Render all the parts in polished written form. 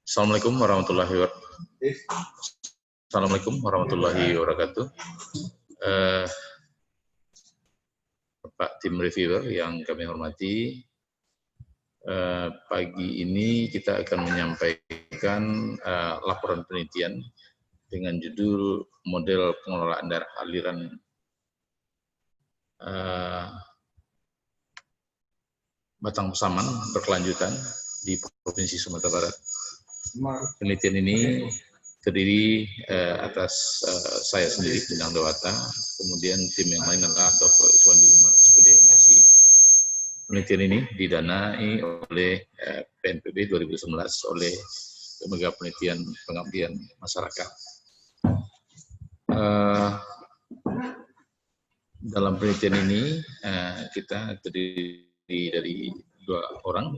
Assalamualaikum warahmatullahi wabarakatuh. Pak tim reviewer yang kami hormati, pagi ini kita akan menyampaikan laporan penelitian dengan judul model pengelolaan daerah aliran batang pesaman berkelanjutan di Provinsi Sumatera Barat. Penelitian ini terdiri atas saya sendiri, Bintang Dewata, kemudian tim yang lain adalah Dr. Iswandi Umar, SPD MSI. Penelitian ini didanai oleh PNPB 2019 oleh Lembaga Penelitian Pengabdian Masyarakat. Dalam penelitian ini kita terdiri dari 2 orang.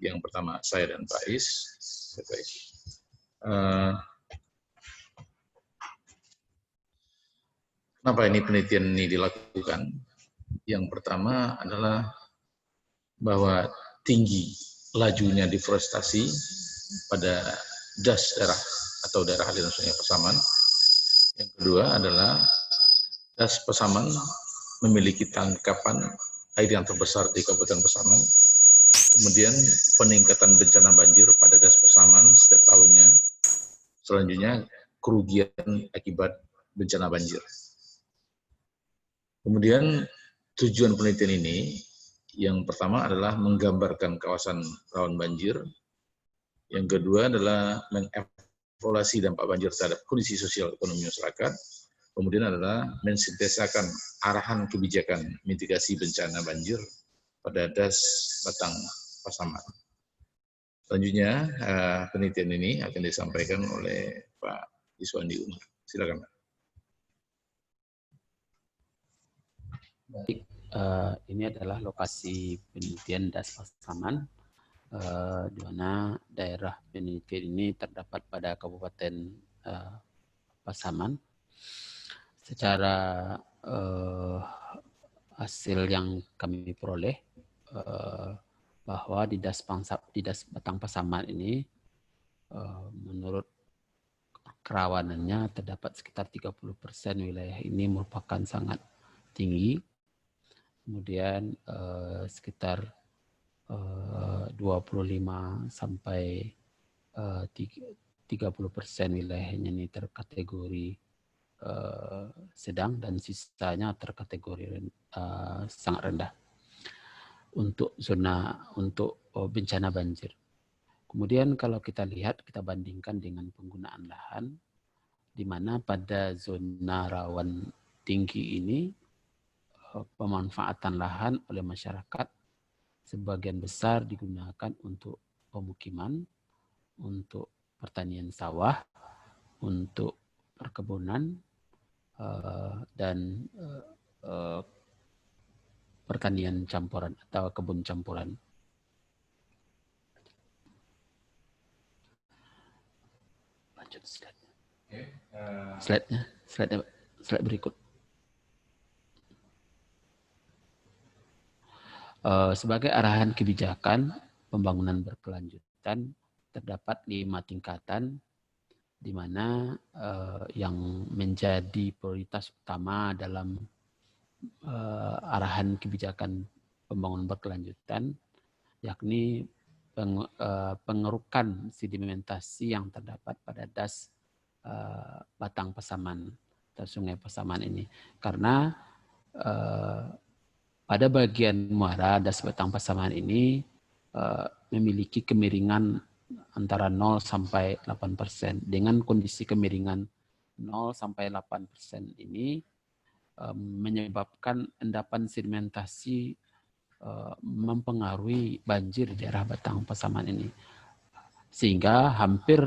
Yang pertama saya dan Pak Is. Kenapa ini penelitian ini dilakukan? Yang pertama adalah bahwa tinggi lajunya deforestasi pada das daerah atau daerah aliran sungai Pasaman. Yang kedua adalah das Pasaman memiliki tangkapan air yang terbesar di Kabupaten Pasaman. Kemudian peningkatan bencana banjir pada das Pasaman setiap tahunnya. Selanjutnya kerugian akibat bencana banjir. Kemudian tujuan penelitian ini yang pertama adalah menggambarkan kawasan rawan banjir. Yang kedua adalah mengevaluasi dampak banjir terhadap kondisi sosial ekonomi masyarakat. Kemudian adalah mensintesakan arahan kebijakan mitigasi bencana banjir pada das Batang Pasaman. Selanjutnya penelitian ini akan disampaikan oleh Pak Iswandi Umar. Silakan, Pak. Baik, ini adalah lokasi penelitian das Pasaman, di mana daerah penelitian ini terdapat pada Kabupaten Pasaman. Secara hasil yang kami peroleh, bahwa di das Batang Pasaman ini, menurut kerawanannya terdapat sekitar 30% wilayah ini merupakan sangat tinggi. Kemudian sekitar 25 sampai 30% wilayahnya ini terkategori sedang dan sisanya terkategori sangat rendah untuk bencana banjir. Kemudian kalau kita lihat, kita bandingkan dengan penggunaan lahan, di mana pada zona rawan tinggi ini pemanfaatan lahan oleh masyarakat sebagian besar digunakan untuk pemukiman, untuk pertanian sawah, untuk perkebunan, dan pertanian campuran atau kebun campuran. Lanjut slide-nya. Slide berikut. Sebagai arahan kebijakan pembangunan berkelanjutan terdapat 5 tingkatan, di mana yang menjadi prioritas utama dalam arahan kebijakan pembangunan berkelanjutan, yakni pengerukan sedimentasi yang terdapat pada das Batang Pasaman atau Sungai Pasaman ini. Karena pada bagian muara das Batang Pasaman ini memiliki kemiringan antara 0 sampai 8%. Dengan kondisi kemiringan 0 sampai 8% ini menyebabkan endapan sedimentasi mempengaruhi banjir di daerah Batang Pasaman ini. Sehingga hampir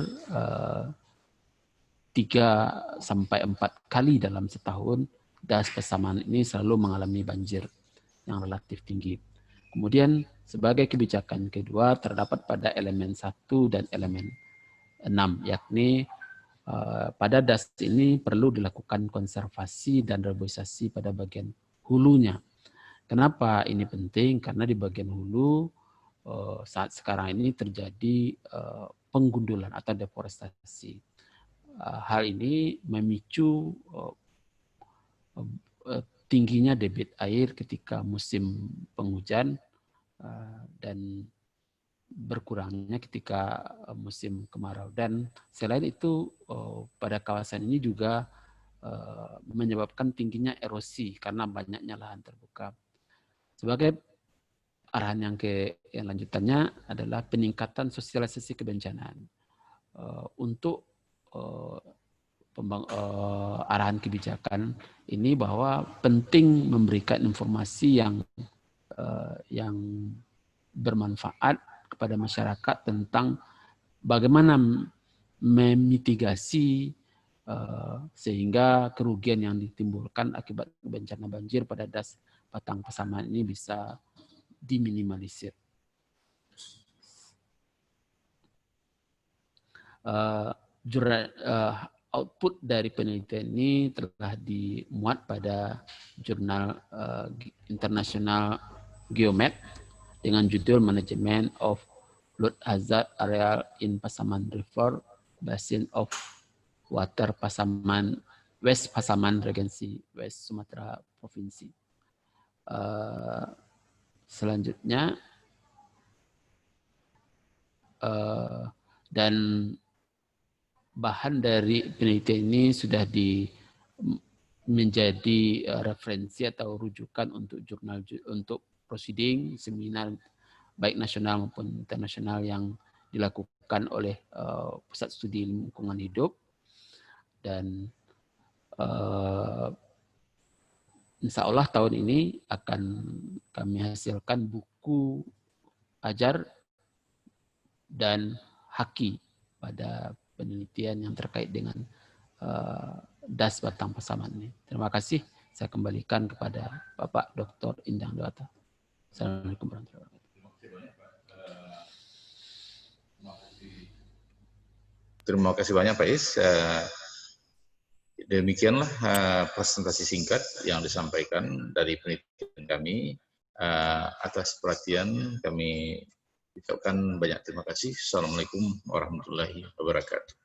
3 sampai 4 kali dalam setahun das Pasaman ini selalu mengalami banjir yang relatif tinggi. Kemudian sebagai kebijakan kedua terdapat pada elemen 1 dan elemen 6, yakni pada das ini perlu dilakukan konservasi dan reboisasi pada bagian hulunya. Kenapa ini penting? Karena di bagian hulu saat sekarang ini terjadi penggundulan atau deforestasi. Hal ini memicu tingginya debit air ketika musim penghujan dan berkurangnya ketika musim kemarau. Dan selain itu pada kawasan ini juga menyebabkan tingginya erosi karena banyaknya lahan terbuka. Sebagai arahan yang lanjutannya adalah peningkatan sosialisasi kebencanaan. Untuk arahan kebijakan ini bahwa penting memberikan informasi yang bermanfaat kepada masyarakat tentang bagaimana memitigasi sehingga kerugian yang ditimbulkan akibat bencana banjir pada das Batang Pasaman ini bisa diminimalisir. Output dari penelitian ini telah dimuat pada jurnal internasional Geomet dengan judul Management of Flood Hazard Area in Pasaman River Basin of Water Pasaman, West Pasaman Regency, West Sumatera Provinsi. Selanjutnya, dan bahan dari penelitian ini sudah menjadi referensi atau rujukan untuk jurnal, untuk proceeding, seminar baik nasional maupun internasional yang dilakukan oleh Pusat Studi Lingkungan Hidup. Dan insya Allah tahun ini akan kami hasilkan buku ajar dan haki pada penelitian yang terkait dengan das Batang Pasaman ini. Terima kasih. Saya kembalikan kepada Bapak Dr. Indang Dewata. Assalamualaikum warahmatullahi wabarakatuh. Terima kasih banyak Pak Is. Demikianlah presentasi singkat yang disampaikan dari penelitian kami. Atas perhatian kami ucapkan banyak terima kasih. Assalamualaikum warahmatullahi wabarakatuh.